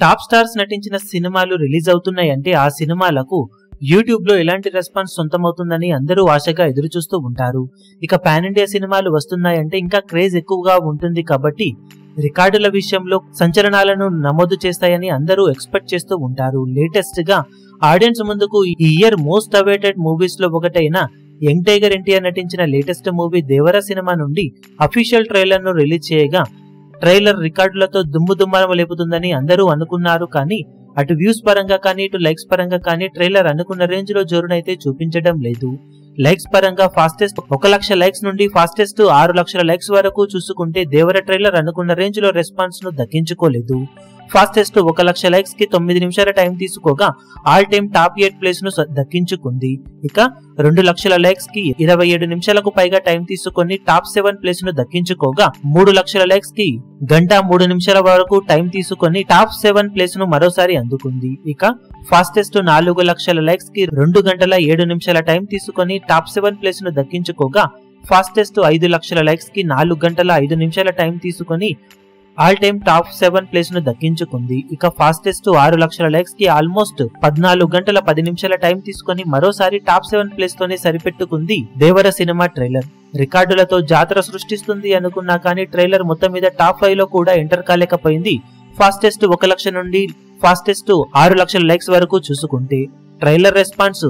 Top stars నటించిన సినిమాలు release అవుతున్నాయంటే ఆ సినిమాలకు యూట్యూబ్ లో ఎలాంటి రెస్పాన్స్ సొంతమవుతుందని అందరూ ఆశగా ఎదురు చూస్తూ ఉంటారు. ఇక పాన్ ఇండియా సినిమాలు వస్తున్నాయంటే ఇంకా క్రేజ్ ఎక్కువగా ఉంటుంది కాబట్టి రికార్డుల విషయంలో సంచలనాలను నమోదు చేస్తాయని అందరూ ఎక్స్పెక్ట్ చేస్తూ ఉంటారు. లేటెస్ట్ గా ఆడియన్స్ ముందుకు ఈ ఇయర్ మోస్ట్ అవైటెడ్ మూవీస్ లో ఒకటైన యంగ్ టైగర్ ఎన్టీఆర్ నటించిన లేటెస్ట్ మూవీ దేవర సినిమా నుండి అఫీషియల్ ట్రైలర్ ను రిలీజ్ చేయగా ట్రైలర్ రికార్డులతో దుమ్ముదుమ్మారం లేపుతుందని అందరూ అనుకున్నారు. కానీ అటు వ్యూస్ పరంగా కానీ ఇటు లైక్స్ పరంగా కానీ ట్రైలర్ అనుకున్న రేంజ్ లో జోరునైతే చూపించడం లేదు. లైక్స్ పరంగా ఫాస్టెస్ట్ 1 లక్ష లైక్స్ నుండి ఫాస్టెస్ట్ 6 లక్షల లైక్స్ వరకు చూసుకుంటే దేవర ట్రైలర్ అనుకున్న రేంజ్ లో రెస్పాన్స్ ను దక్కించుకోలేదు. ఫాస్టెస్ట్ 1 లక్ష లైక్స్ కి 9 నిమిషాల టైం తీసుకోగా ఆల్ టైమ్ టాప్ 8 ప్లేస్ ను దక్కించుకుంది. ఇక 2 లక్షల లైక్స్ కి 27 నిమిషాలకు పైగా టైం తీసుకొని టాప్ 7 ప్లేస్ ను దక్కించుకోగా 3 లక్షల లైక్స్ కి 1 గంట 3 నిమిషాల వరకు టైం తీసుకొని టాప్ 7 ప్లేస్ ను మరోసారి అందుకుంది. ఇక ఫాస్టెస్ట్ 4 లక్షల లైక్స్ కి 2 గంటల 7 నిమిషాల టైం తీసుకొని టాప్ 7 ప్లేస్ ను దక్కించుకోగా ఫాస్టెస్ట్ 5 లక్షల లైక్స్ కి 4 గంటల 5 నిమిషాల టైం తీసుకొని ఆల్ టైమ్ టాప్ 7 ప్లేస్ ను దక్కించుకుంది. ఇక ఫాస్టెస్ట్ 6 లక్షల లైక్స్ కి ఆల్మోస్ట్ 14 గంటల 10 నిమిషాల టైం తీసుకొని మరోసారి టాప్ 7 ప్లేస్ తోనే సరిపెట్టుకుంది దేవర సినిమా ట్రైలర్. రికార్డులతో జాతర సృష్టిస్తుంది అనుకున్నా కానీ ట్రైలర్ మొత్తం మీద టాప్ 5 లో కూడా ఎంటర్ కాలేకపోయింది. ఫాస్టెస్ట్ 1 లక్ష నుండి ఫాస్టెస్ట్ 6 లక్షల లైక్స్ వరకు చూసుకుంటే ట్రైలర్ రెస్పాన్స్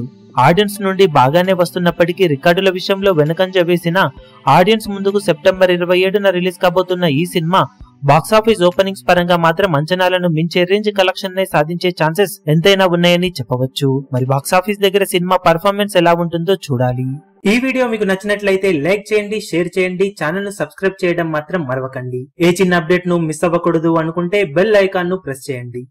ఆడియన్స్ నుండి బాగానే వస్తున్నప్పటికీ రికార్డుల విషయంలో వెనకంజ వేసిన ఆడియన్స్ ముందుకు సెప్టెంబర్ 27న రిలీజ్ కాబోతున్న ఈ సినిమా బాక్సాఫీస్ ఓపెనింగ్స్ పరంగా మాత్రం అంచనాలను మించే రేంజ్ కలెక్షన్ నే సాధించే ఛాన్సెస్ ఎంతైనా ఉన్నాయని చెప్పవచ్చు. మరి బాక్సాఫీస్ దగ్గర సినిమా పర్ఫార్మెన్స్ ఎలా ఉంటుందో చూడాలి. ఈ వీడియో మీకు నచ్చినట్లయితే లైక్ చేయండి, షేర్ చేయండి, ఛానల్ ను సబ్స్క్రైబ్ చేయడం మాత్రం మరవకండి. ఏ చిన్న అప్డేట్ ను మిస్ అవ్వకూడదు అనుకుంటే బెల్ ఐకాన్ ను ప్రెస్ చేయండి.